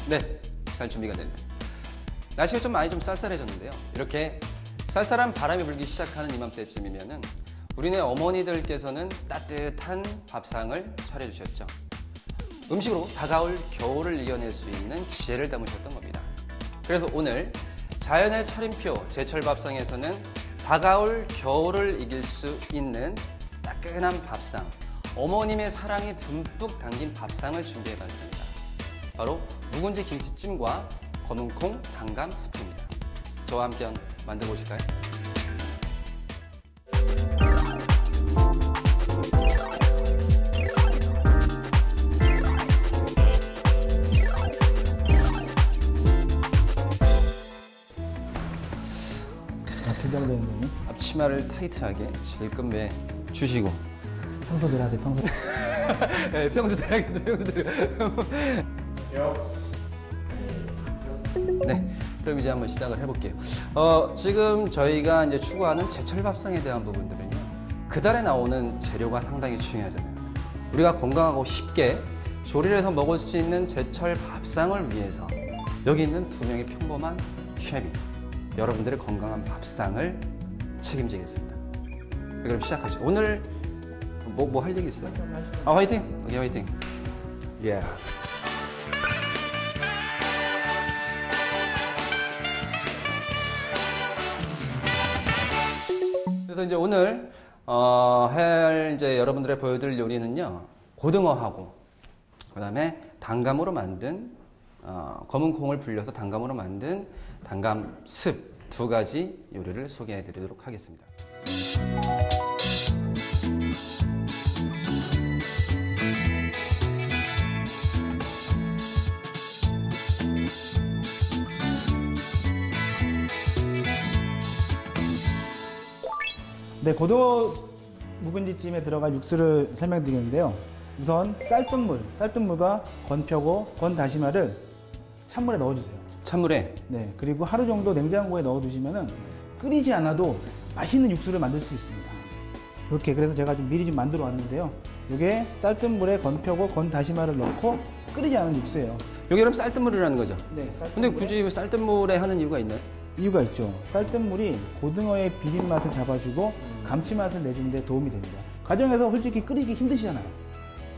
네, 잘 준비가 됐네요. 날씨가 좀 많이 쌀쌀해졌는데요. 이렇게 쌀쌀한 바람이 불기 시작하는 이맘때쯤이면은 우리네 어머니들께서는 따뜻한 밥상을 차려주셨죠. 음식으로 다가올 겨울을 이겨낼 수 있는 지혜를 담으셨던 겁니다. 그래서 오늘 자연의 차림표 제철 밥상에서는 다가올 겨울을 이길 수 있는 따끈한 밥상, 어머님의 사랑이 듬뿍 담긴 밥상을 준비해봤습니다. 바로 묵은지 김치찜과 검은콩 단감 스프입니다. 저와 함께 만들어 보실까요? 긴장되는 앞치마를 타이트하게 질끈 매 주시고 평소대로 하세요. 평소. 네, 평소대로 하겠습니다. 네, 그럼 이제 한번 시작을 해볼게요. 지금 저희가 이제 추구하는 제철 밥상에 대한 부분들은요, 그달에 나오는 재료가 상당히 중요하잖아요. 우리가 건강하고 쉽게 조리를 해서 먹을 수 있는 제철 밥상을 위해서 여기 있는 두 명의 평범한 셰프, 여러분들의 건강한 밥상을 책임지겠습니다. 그럼 시작하시죠. 오늘 뭐 할 얘기 있어요? 화이팅! 오케이, 화이팅! 예. 그래서 이제 오늘 이제 여러분들의 보여드릴 요리는요, 고등어하고 그다음에 단감으로 만든 검은 콩을 불려서 단감으로 만든 단감 습 두 가지 요리를 소개해 드리도록 하겠습니다. 네, 고등어 묵은지찜에 들어갈 육수를 설명드리겠는데요. 우선 쌀뜨물과 건표고 건다시마를 찬물에 넣어주세요. 찬물에? 네, 그리고 하루 정도 냉장고에 넣어두시면은 끓이지 않아도 맛있는 육수를 만들 수 있습니다. 이렇게 그래서 제가 미리 좀 만들어 왔는데요. 이게 쌀뜨물에 건표고 건다시마를 넣고 끓이지 않은 육수예요. 여기 그럼 쌀뜨물이라는 거죠? 네, 근데 굳이 쌀뜨물에 하는 이유가 있나요? 이유가 있죠. 쌀뜨물이 고등어의 비린 맛을 잡아주고 감칠맛을 내주는 데 도움이 됩니다. 가정에서 솔직히 끓이기 힘드시잖아요.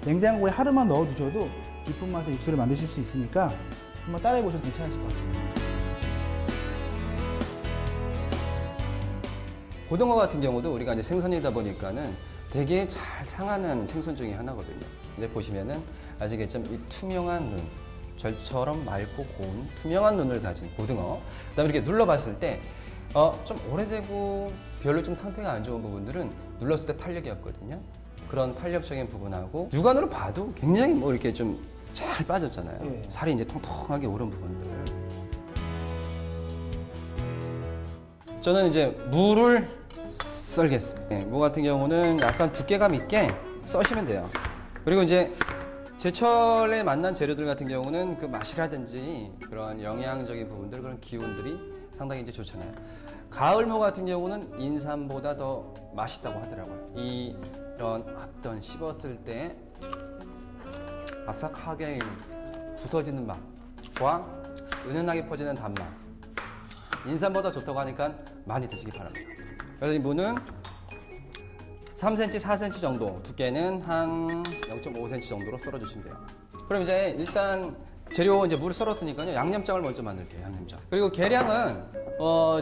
냉장고에 하루만 넣어두셔도 깊은 맛의 육수를 만드실 수 있으니까 한번 따라해 보셔도 괜찮으실 것 같아요. 고등어 같은 경우도 우리가 이제 생선이다 보니까는 되게 잘 상하는 생선 중에 하나거든요. 근데 보시면은 아시겠지만 이 투명한 눈, 절처럼 맑고 고운 투명한 눈을 가진 고등어. 그다음에 이렇게 눌러봤을 때 좀 오래되고 별로 좀 상태가 안 좋은 부분들은 눌렀을 때 탄력이 없거든요. 그런 탄력적인 부분하고 육안으로 봐도 굉장히 뭐 이렇게 좀 잘 빠졌잖아요. 예. 살이 이제 통통하게 오른 부분들. 저는 이제 무를 썰겠습니다. 네, 무 같은 경우는 약간 두께감 있게 써시면 돼요. 그리고 이제 제철에 만난 재료들 같은 경우는 그 맛이라든지 그런 영양적인 부분들, 그런 기운들이 상당히 이제 좋잖아요. 가을무 같은 경우는 인삼보다 더 맛있다고 하더라고요. 이런 어떤 씹었을 때 아삭하게 부서지는 맛과 은은하게 퍼지는 단맛, 인삼보다 좋다고 하니까 많이 드시기 바랍니다. 그래서 이 무는 3cm, 4cm 정도, 두께는 한 0.5cm 정도로 썰어주시면 돼요. 그럼 이제 일단 재료 이제 물을 썰었으니까요, 양념장을 먼저 만들게요. 양념장. 그리고 계량은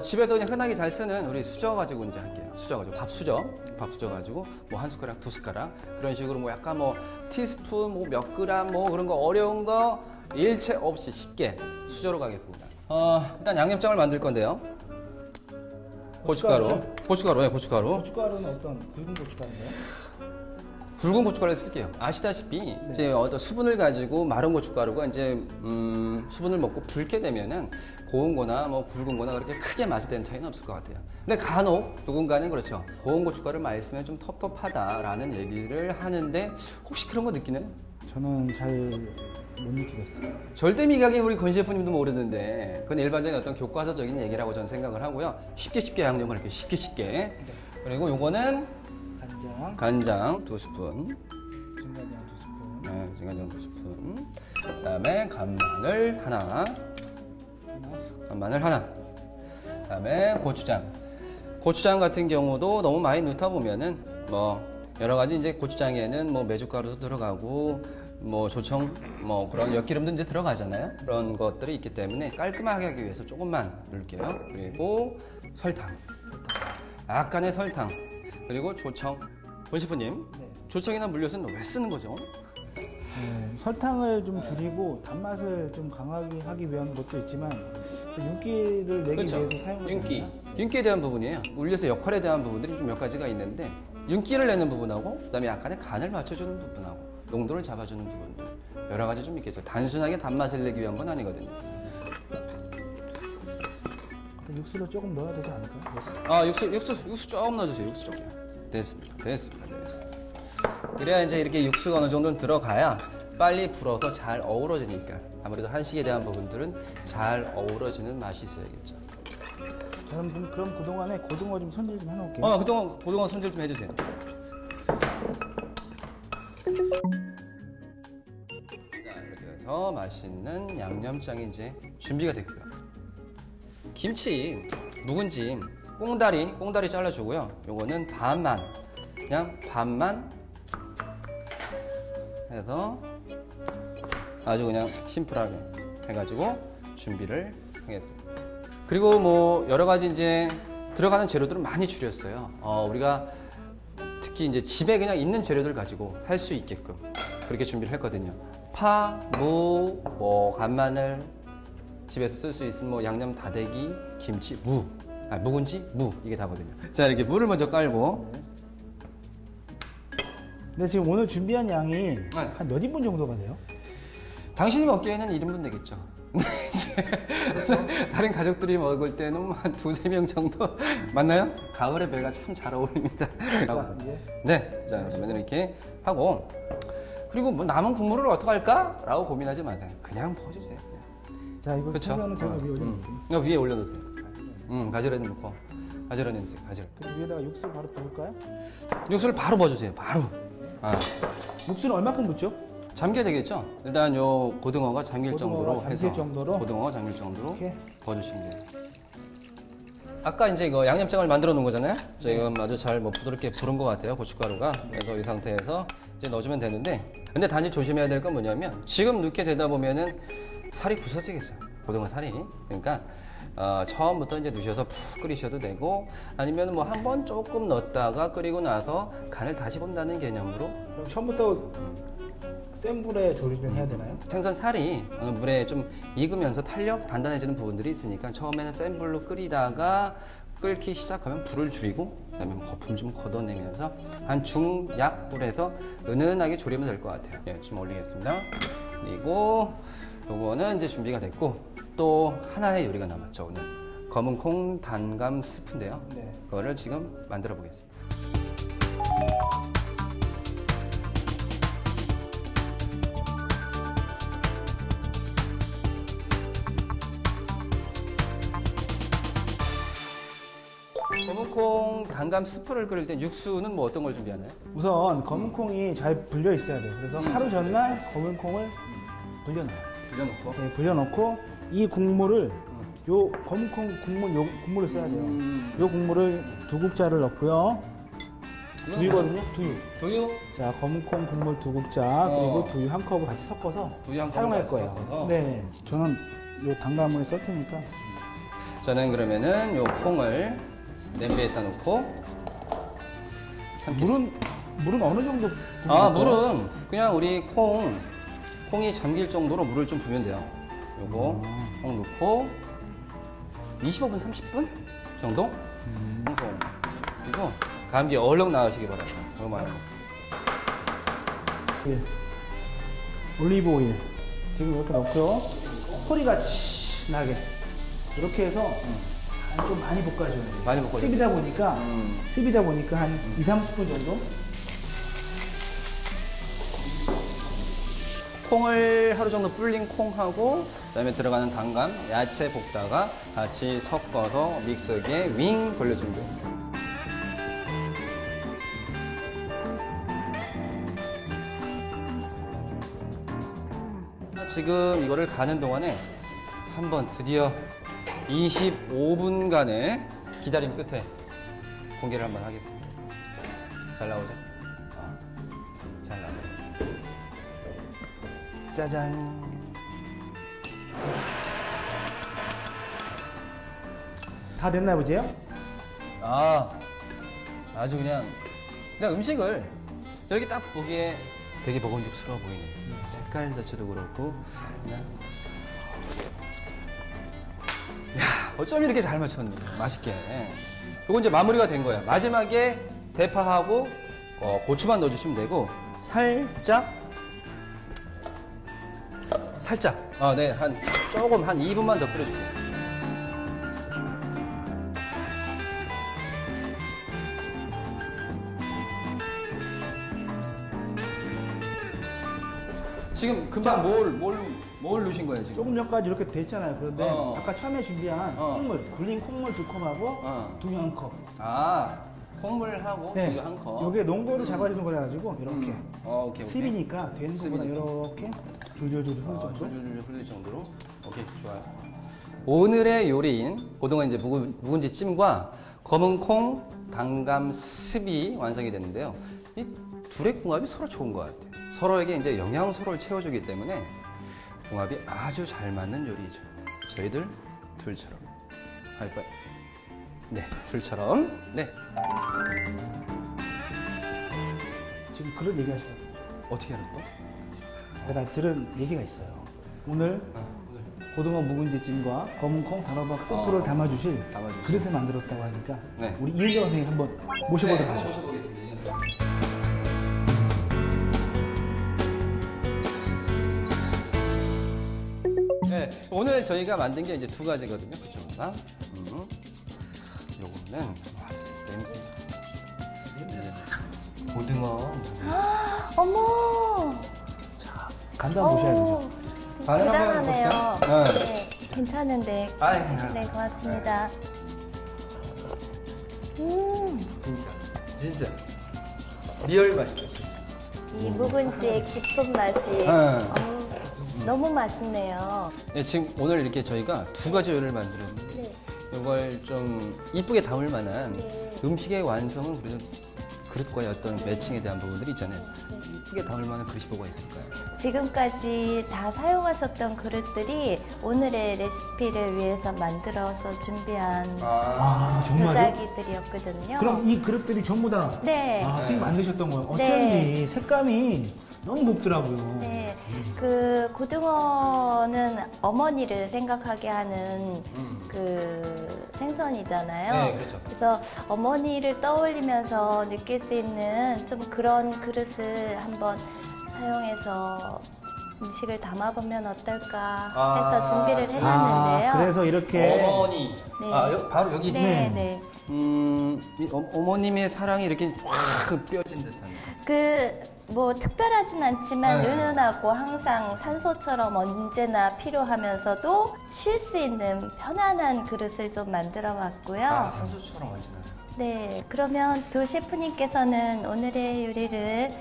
집에서 그냥 흔하게 잘 쓰는 우리 수저 가지고 이제 할게요. 수저 가지고 밥 수저 가지고 뭐 한 숟가락, 두 숟가락 그런 식으로 뭐 약간 뭐 티스푼 뭐 몇 그램 뭐 그런 거 어려운 거 일체 없이 쉽게 수저로 가겠습니다. 일단 양념장을 만들 건데요. 고춧가루. 예, 고춧가루. 고춧가루는 어떤 굵은 고춧가루인가요? 굵은 고춧가루를 쓸게요. 아시다시피 네. 이제 어떤 수분을 가지고 마른 고춧가루가 이제 수분을 먹고 붉게 되면은 고운 거나 뭐 굵은 거나 그렇게 크게 맛에 대한 차이는 없을 것 같아요. 근데 간혹 누군가는 그렇죠. 고운 고춧가루를 많이 쓰면 좀 텁텁하다라는 얘기를 하는데 혹시 그런 거 느끼나요? 저는 잘 못 느끼겠어요. 절대 미각이 우리 권 셰프님도 모르는데 그건 일반적인 어떤 교과서적인 얘기라고 저는 생각을 하고요. 쉽게 양념을 이렇게 쉽게. 네. 그리고 요거는 간장 간장 2스푼. 진간장 2스푼. 네, 진간장 2스푼. 그다음에 간마늘 하나. 간마늘 하나. 그다음에 고추장. 고추장 같은 경우도 너무 많이 넣다 보면은 뭐 여러 가지 이제 고추장에는 뭐 메주가루도 들어가고 뭐 조청 뭐 그런 엿기름도 이제 들어가잖아요. 그런 것들이 있기 때문에 깔끔하게 하기 위해서 조금만 넣을게요. 그리고 설탕. 약간의 설탕. 그리고 조청. 본 셰프님, 네. 조청이나 물엿은 왜 쓰는 거죠? 설탕을 좀 줄이고 단맛을 좀 강하게 하기 위한 것도 있지만 윤기를 내기 그렇죠. 위해서 사용을 윤기. 합니다. 윤기에 대한 부분이에요. 물엿의 역할에 대한 부분들이 좀 몇 가지가 있는데 윤기를 내는 부분하고 그다음에 약간의 간을 맞춰주는 부분하고 농도를 잡아주는 부분들 여러 가지 좀 있겠죠. 단순하게 단맛을 내기 위한 건 아니거든요. 육수를 조금 넣어야 되지 않을까요? 아 육수 조금 넣어주세요. 육수 조금. 됐습니다. 그래야 이제 이렇게 육수가 어느 정도는 들어가야 빨리 불어서 잘 어우러지니까 아무래도 한식에 대한 부분들은 잘 어우러지는 맛이 있어야겠죠. 그럼 그동안에 고등어 좀 손질 좀 해놓을게요. 그동안 고등어 손질 좀 해주세요. 자, 이렇게 해서 맛있는 양념장이 이제 준비가 됐고요. 김치, 묵은지, 꽁다리 잘라주고요. 요거는 반만, 그냥 반만 해서 아주 그냥 심플하게 해가지고 준비를 하겠습니다. 그리고 뭐 여러 가지 이제 들어가는 재료들은 많이 줄였어요. 우리가 특히 이제 집에 그냥 있는 재료들 가지고 할 수 있게끔 그렇게 준비를 했거든요. 파, 무, 뭐 간마늘, 집에서 쓸 수 있는 뭐 양념 다대기, 김치, 묵은지, 무 이게 다거든요. 자, 이렇게 무를 먼저 깔고. 근데 지금 오늘 준비한 양이 한 몇 인분 정도가 돼요? 당신이 먹기에는 1인분 되겠죠. 다른 가족들이 먹을 때는 한 2-3명 정도 맞나요? 가을에 배가 참 잘 어울립니다. 네, 자 그러면 이렇게 하고 그리고 뭐 남은 국물을 어떻게 할까? 라고 고민하지 마세요. 그냥 퍼주세요. 그냥. 자, 이거 그쵸? 제가 위에 올려놓을게요. 위에 올려놓으세요. 가지런히 넣고 가지런히. 그리고 위에다가 육수 바로 부을까요? 육수를 바로 부어주세요. 바로. 육수는 얼마큼 붓죠? 잠겨야 되겠죠? 일단 요 고등어가 잠길 정도로 해서 고등어가 잠길 정도로 이렇게? 부어주시면 돼요. 아까 이제 이거 양념장을 만들어 놓은 거잖아요. 지금 아주 잘 뭐 부드럽게 부른 것 같아요. 고춧가루가. 그래서 이 상태에서 이제 넣어주면 되는데, 근데 단지 조심해야 될 건 뭐냐면 지금 넣게 되다 보면은 살이 부서지겠죠. 고등어 살이. 그러니까 처음부터 이제 넣으셔서 푹 끓이셔도 되고, 아니면 뭐 한 번 조금 넣었다가 끓이고 나서 간을 다시 본다는 개념으로. 그럼 처음부터 센 불에 조리를 해야 되나요? 생선 살이 물에 좀 익으면서 단단해지는 부분들이 있으니까 처음에는 센 불로 끓이다가 끓기 시작하면 불을 줄이고, 그다음에 거품 좀 걷어내면서 한 중약 불에서 은은하게 조리면 될 것 같아요. 예, 좀 올리겠습니다. 그리고 요거는 이제 준비가 됐고, 또 하나의 요리가 남았죠. 오늘 검은 콩 단감 스프인데요. 네. 그거를 지금 만들어 보겠습니다. 검은콩 단감 스프를 끓일 때 육수는 뭐 어떤 걸 준비하나요? 우선 검은 콩이 잘 불려 있어야 돼요. 그래서 하루 전날 검은 콩을 불려놔요. 불려놓고. 네, 불려놓고 이 국물을 요 검은 콩 국물 요 국물을 써야 돼요. 요 국물을 2국자를 넣고요. 두유거든요. 두유? 자, 검은 콩 국물 2국자 그리고 두유 1컵을 같이 섞어서 두유 한 사용할 컵을 거예요. 섞어서? 네, 저는 요 단감을 쓸 테니까. 저는 그러면은 요 콩을 냄비에다 놓고 삶겠습니다. 물은 어느 정도? 물은 그냥 우리 콩이 잠길 정도로 물을 좀 부으면 돼요. 요거 콩 넣고 25분, 30분 정도? 그리고 감기 얼른 나으시기 바랍니다. 이거 말고. 예. 올리브 오일 지금 이렇게 넣고요. 소리가 치 나게 이렇게 해서 좀 많이 볶아줘야 돼요. 많이 볶아줘야 습이다 보니까 한 2-30분 정도. 콩을 하루 정도 불린 콩하고 그다음에 들어가는 단감, 야채 볶다가 같이 섞어서 믹서기에 윙 돌려주면 돼요. 지금 이거를 가는 동안에 한번 드디어 25분간의 기다림 끝에 공개를 한번 하겠습니다. 잘 나오죠? 잘 나오죠? 짜잔. 다 됐나 보세요? 아주 그냥 음식을 이렇게 딱 보기에 되게 먹음직스러워 보이네. 색깔 자체도 그렇고 그냥 야, 어쩜 이렇게 잘 맞췄니? 맛있게. 요거 이제 마무리가 된 거야. 마지막에 대파하고 고추만 넣어주시면 되고 살짝 네, 조금 한 2분만 더 끓여줄게요. 지금 금방 뭘 넣으신 거예요, 지금? 조금 전까지 이렇게 됐잖아요. 그런데 아까 처음에 준비한 콩물, 불린 콩물 2컵하고 두유 1컵. 콩물하고 네. 두유 1컵. 요게 농도를 잡아주는 거라 가지고 이렇게 오케이. 습이니까 되는 것보다 습이니까. 이렇게 줄줄줄 흐를 정도. 줄줄줄 흘릴 정도로. 오케이, 좋아요. 오늘의 요리인 고등어 이제 묵은지 찜과 검은 콩, 당감, 습이 완성이 됐는데요. 이 둘의 궁합이 서로 좋은 것 같아요. 서로에게 이제 영양소를 채워주기 때문에 궁합이 아주 잘 맞는 요리죠. 저희들 둘처럼. 하이파이. 네, 둘처럼. 네. 지금 그런 얘기 하시죠. 어떻게 알았어? 내가 들은 얘기가 있어요. 오늘 고등어 묵은지찜과 검은 콩 단호박 스프를 담아주실 그릇을 만들었다고 하니까 네. 우리 이은경 선생님 한번 모셔보도록 하죠. 모셔보겠습니다. 네, 오늘 저희가 만든 게 이제 두 가지거든요. 그쪽과 요거는 냄새. 고등어. 어머. 간단 보셔야 되죠. 간을 한번 대단하네요. 볼까요? 네, 괜찮은데. 아이고. 네, 고맙습니다. 진짜 리얼 맛이죠. 이 묵은지의 깊은 맛이 너무 맛있네요. 네, 지금 오늘 이렇게 저희가 두 가지 요리를 만들었는데 네. 이걸 좀 이쁘게 담을 만한 네. 음식의 완성은 그래도 그릇과의 어떤 매칭에 대한 부분들이 있잖아요. 이쁘게 담을 만한 그릇이 뭐가 있을까요? 지금까지 다 사용하셨던 그릇들이 오늘의 레시피를 위해서 만들어서 준비한 정말요? 도자기들이었거든요. 그럼 이 그릇들이 전부 다 네. 선생님 만드셨던 거예요? 어쩐지 네. 색감이 너무 곱더라고요. 네, 그 고등어는 어머니를 생각하게 하는 그 생선이잖아요. 네, 그렇죠. 그래서 어머니를 떠올리면서 느낄 수 있는 좀 그런 그릇을 한번 사용해서 음식을 담아보면 어떨까 해서 준비를 해놨는데요. 그래서 이렇게 어머니. 네. 바로 여기. 네, 네. 네. 이 어머님의 사랑이 이렇게 확 뿌려진 듯한. 뭐 특별하진 않지만 네. 은은하고 항상 산소처럼 언제나 필요하면서도 쉴 수 있는 편안한 그릇을 좀 만들어 봤고요. 산소처럼 완전. 네, 그러면 두 셰프님께서는 오늘의 요리를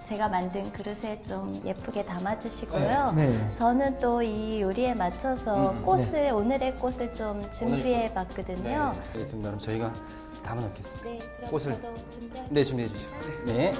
제가 만든 그릇에 좀 예쁘게 담아주시고요. 네. 저는 또 이 요리에 맞춰서 꽃을 오늘의 꽃을 좀 준비해 네. 봤거든요. 그럼 저희가 담아 놓겠습니다. 네, 그럼 꽃을. 저도 준비할게요. 네, 준비해 주시고. 네.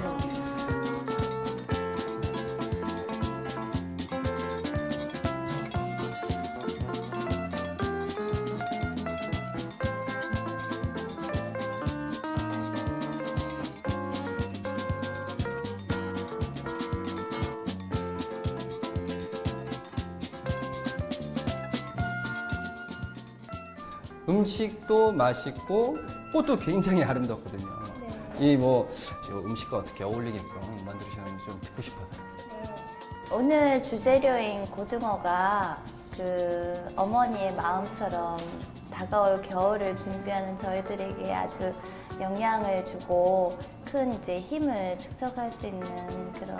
음식도 맛있고 꽃도 굉장히 아름답거든요. 네. 이 뭐 음식과 어떻게 어울리게끔 만드셨는지 좀 듣고 싶어서요. 네. 오늘 주재료인 고등어가 그 어머니의 마음처럼 다가올 겨울을 준비하는 저희들에게 아주 영향을 주고 큰 이제 힘을 축적할 수 있는 그런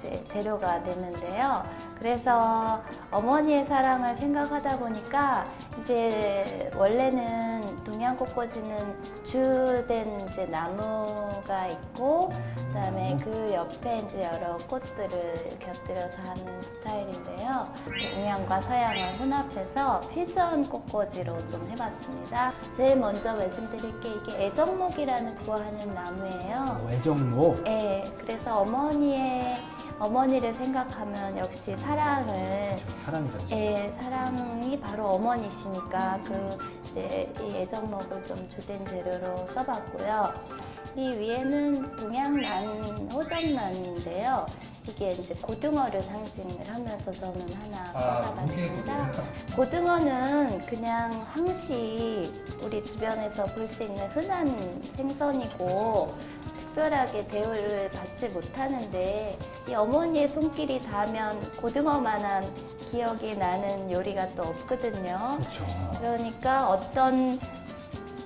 이제 재료가 되는데요. 그래서 어머니의 사랑을 생각하다 보니까 이제 원래는 동양꽃꽂이는 주된 이제 나무가 있고 그다음에 그 옆에 이제 여러 꽃들을 곁들여서 하는 스타일인데요. 동양과 서양을 혼합해서 퓨전 꽃꽂이로 좀 해봤습니다. 제일 먼저 말씀드릴 게 이게 애정목이라는 구하는 나무예요. 애정목. 네, 그래서 어머니를 생각하면 역시 사랑을 사랑이죠. 예, 사랑이 바로 어머니시니까 그 이제 이 애정목을 좀 주된 재료로 써봤고요. 이 위에는 동양난 호전난인데요. 이게 이제 고등어를 상징을 하면서 저는 하나 꽂아봤습니다. 고등어는 그냥 항시 우리 주변에서 볼 수 있는 흔한 생선이고 특별하게 대우를 받지 못하는데 이 어머니의 손길이 닿으면 고등어만한 기억이 나는 요리가 또 없거든요. 그렇죠. 그러니까 어떤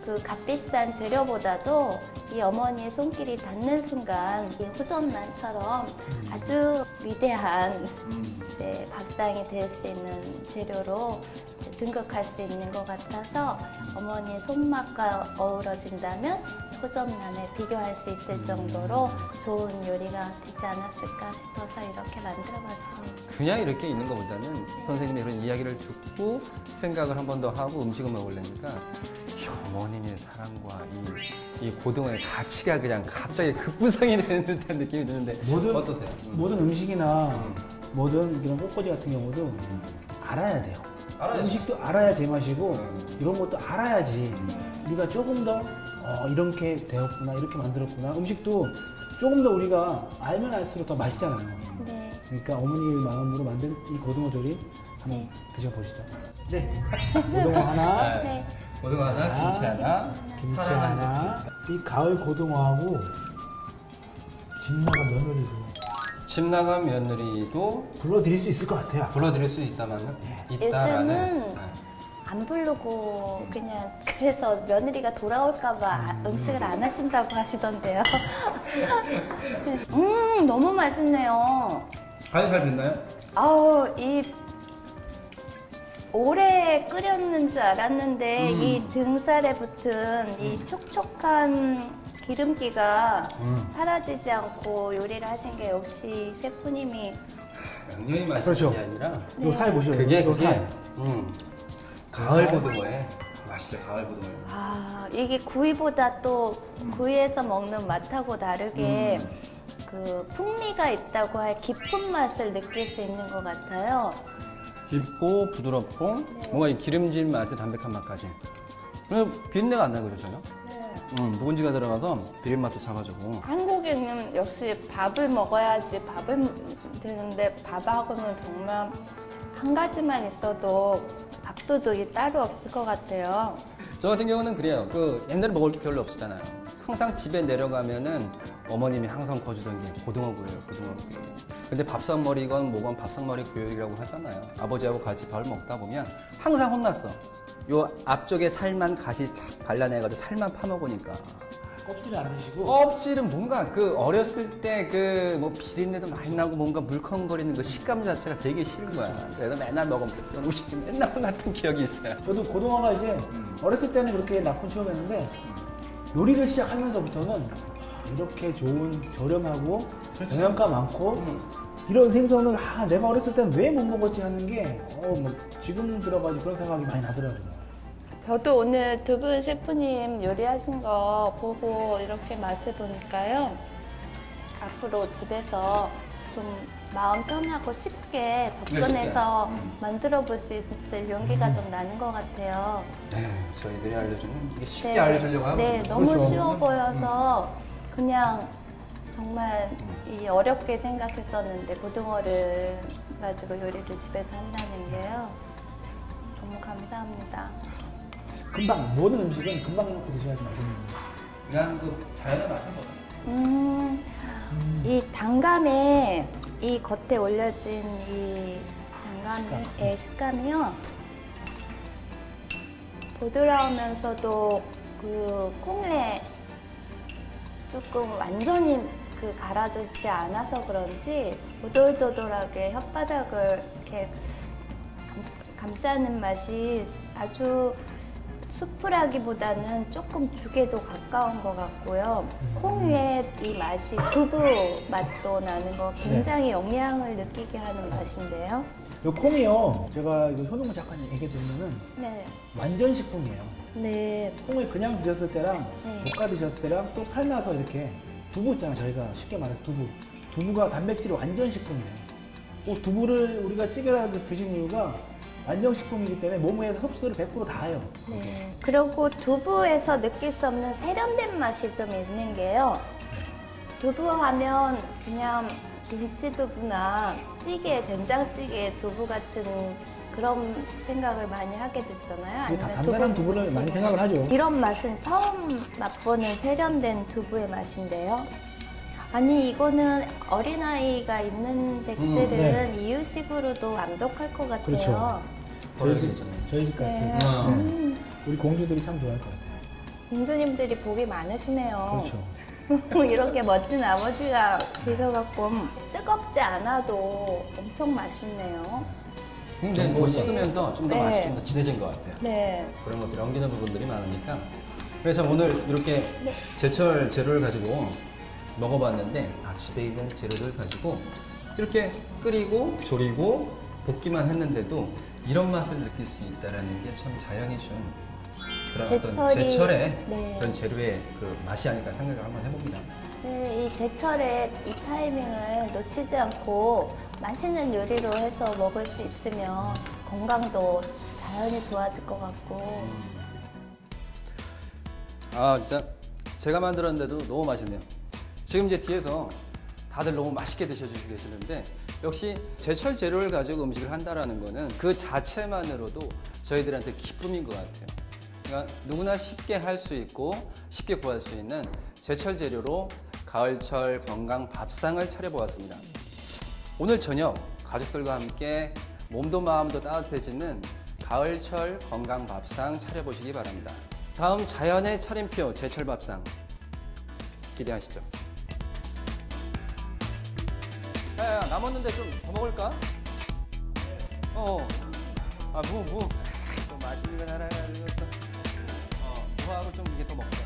그 값비싼 재료보다도 이 어머니의 손길이 닿는 순간 이 호전난처럼 아주 위대한 이제 밥상이 될 수 있는 재료로 이제 등극할 수 있는 것 같아서 어머니의 손맛과 어우러진다면 호전난에 비교할 수 있을 정도로 좋은 요리가 되지 않았을까 싶어서 이렇게 만들어봤습니다. 그냥 이렇게 있는 것보다는 선생님의 그런 이야기를 듣고 생각을 한 번 더 하고 음식을 먹으려니까 어머님의 사랑과 이 고등어의 가치가 그냥 갑자기 급부상이 되는 듯한 느낌이 드는데 어떠세요? 모든 음식이나 모든 이런 꽃꽂이 같은 경우도 알아야 돼요. 알아야죠. 음식도 알아야 제맛이고 이런 것도 알아야지 우리가 조금 더 이렇게 되었구나, 이렇게 만들었구나. 음식도 조금 더 우리가 알면 알수록 더 맛있잖아요. 네. 그러니까 어머니의 마음으로 만든 이 고등어 조림 한번 네. 드셔보시죠. 네, 고등어 하나, 네. 고등어 하나, 김치 하나, 김치 사랑 한 하나. 이 가을 고등어하고 집 나간 며느리도 집 나간 며느리도 불러드릴 수 있을 것 같아요. 불러드릴 수 있다면은 요즘은 안 부르고 그냥 그래서 며느리가 돌아올까봐 음식을 안 하신다고 하시던데요. 너무 맛있네요. 간이 잘 됐나요? 아우 이 오래 끓였는 줄 알았는데 이 등살에 붙은 이 촉촉한 기름기가 사라지지 않고 요리를 하신 게 역시 셰프님이 양념이 맛있는 그렇죠. 게 아니라 이 살 보시죠. 그게 요 살. 가을 고등어에 맛있죠. 가을 고등어. 아 이게 구이보다 또 구이에서 먹는 맛하고 다르게 그 풍미가 있다고 할 깊은 맛을 느낄 수 있는 것 같아요. 깊고 부드럽고 뭔가 이 기름진 맛에 담백한 맛까지. 그리고 비린내가 안 나요, 전혀. 묵은지가 들어가서 비린 맛도 잡아주고. 한국에는 역시 밥을 먹어야지 밥을 드는데 밥하고는 정말 한 가지만 있어도 밥도둑이 따로 없을 것 같아요. 저 같은 경우는 그래요. 그 옛날에 먹을 게 별로 없었잖아요. 항상 집에 내려가면은 어머님이 항상 거주던 게 고등어구이예요, 고등어구이. 근데 밥상머리건 뭐건 밥상머리 교육이라고 하잖아요. 아버지하고 같이 밥을 먹다 보면 항상 혼났어. 요 앞쪽에 살만 가시 착 발라내가지고 살만 파먹으니까. 껍질을 안 드시고 껍질은 뭔가 그 어렸을 때 그 뭐 비린내도 많이 나고 뭔가 물컹거리는 그 식감 자체가 되게 싫은 거야. 그래서 맨날 먹으면 그런 음식이 맨날 혼났던 기억이 있어요. 저도 고등어가 이제 어렸을 때는 그렇게 나쁜 취업했는데 요리를 시작하면서부터는 이렇게 좋은 저렴하고 영양가 많고 이런 생선을 내가 어렸을 때는 왜 못 먹었지 하는 게 뭐 지금 들어가지고 그런 생각이 많이 나더라고요. 저도 오늘 두 분 셰프님 요리하신 거 보고 이렇게 맛을 보니까요. 앞으로 집에서 좀 마음 편하고 쉽게 접근해서 만들어 볼 수 있을 용기가 좀 나는 것 같아요. 네, 저희들이 알려주는 이게 쉽게 네. 알려주려고 하고. 네, 너무 그렇죠. 쉬워 보여서 그냥 정말 이 어렵게 생각했었는데 고등어를 가지고 요리를 집에서 한다는 게요. 너무 감사합니다. 금방 모든 음식은 금방 해놓고 드셔야지 맛있는 거예요. 그냥 그 자연의 맛은 거죠. 이 단감에 이 겉에 올려진 이 단감의 식감이요. 부드러우면서도 그 콩에 조금 완전히 갈아주지 않아서 그런지 오돌도돌하게 혓바닥을 이렇게 감싸는 맛이 아주 수프라기보다는 조금 죽에도 가까운 것 같고요. 콩 위에 이 맛이 두부 맛도 나는 거 굉장히 영양을 느끼게 하는 맛인데요. 요 콩이요. 제가 이거 효능을 잠깐 얘기해 드리면은 네. 완전 식품이에요. 네. 콩을 그냥 드셨을 때랑 네. 볶아 드셨을 때랑 또 삶아서 이렇게 두부 있잖아요. 저희가 쉽게 말해서 두부. 두부가 단백질이 완전 식품이에요. 두부를 우리가 찌개라 드신 이유가 완전 식품이기 때문에 몸에서 흡수를 100% 다 해요. 네. 그리고 두부에서 느낄 수 없는 세련된 맛이 좀 있는 게요. 두부 하면 그냥 김치두부나 찌개, 된장찌개 두부 같은 그런 생각을 많이 하게 됐잖아요. 이게 다 아니면 단단한 두부를 무침을. 많이 생각을 하죠. 이런 맛은 처음 맛보는 세련된 두부의 맛인데요. 아니 이거는 어린아이가 있는 댁들은 네. 이유식으로도 완벽할 것 같아요. 그렇죠. 저희 집 같은. 네. 네. 우리 공주들이 참 좋아할 것 같아요. 공주님들이 복이 많으시네요. 그렇죠. 이렇게 멋진 아버지가 계셔갖고 뜨겁지 않아도 엄청 맛있네요. 굉장히 뭐 식으면서 좀 더 네. 맛이 좀 더 진해진 것 같아요. 네. 그런 것들이 엉기는 부분들이 많으니까. 그래서 오늘 이렇게 네. 제철 재료를 가지고 먹어봤는데 집에 있는 재료를 가지고 이렇게 끓이고 조리고 볶기만 했는데도 이런 맛을 느낄 수 있다는 게 참 자연이 준 그런 어떤 제철의 네. 그런 재료의 그 맛이 아닐까 생각을 한번 해봅니다. 네, 이 제철의 이 타이밍을 놓치지 않고 맛있는 요리로 해서 먹을 수 있으면 건강도 자연히 좋아질 것 같고. 진짜 제가 만들었는데도 너무 맛있네요. 지금 이제 뒤에서 다들 너무 맛있게 드셔주시고 계시는데 역시 제철 재료를 가지고 음식을 한다라는 거는 그 자체만으로도 저희들한테 기쁨인 것 같아요. 그러니까 누구나 쉽게 할 수 있고 쉽게 구할 수 있는 제철 재료로 가을철 건강 밥상을 차려보았습니다. 오늘 저녁 가족들과 함께 몸도 마음도 따뜻해지는 가을철 건강 밥상 차려보시기 바랍니다. 다음 자연의 차림표 제철 밥상 기대하시죠. 야, 남았는데 좀 더 먹을까? 무. 또 맛있는 거 하나 가지고 또 무하고 좀 이게 더 먹자.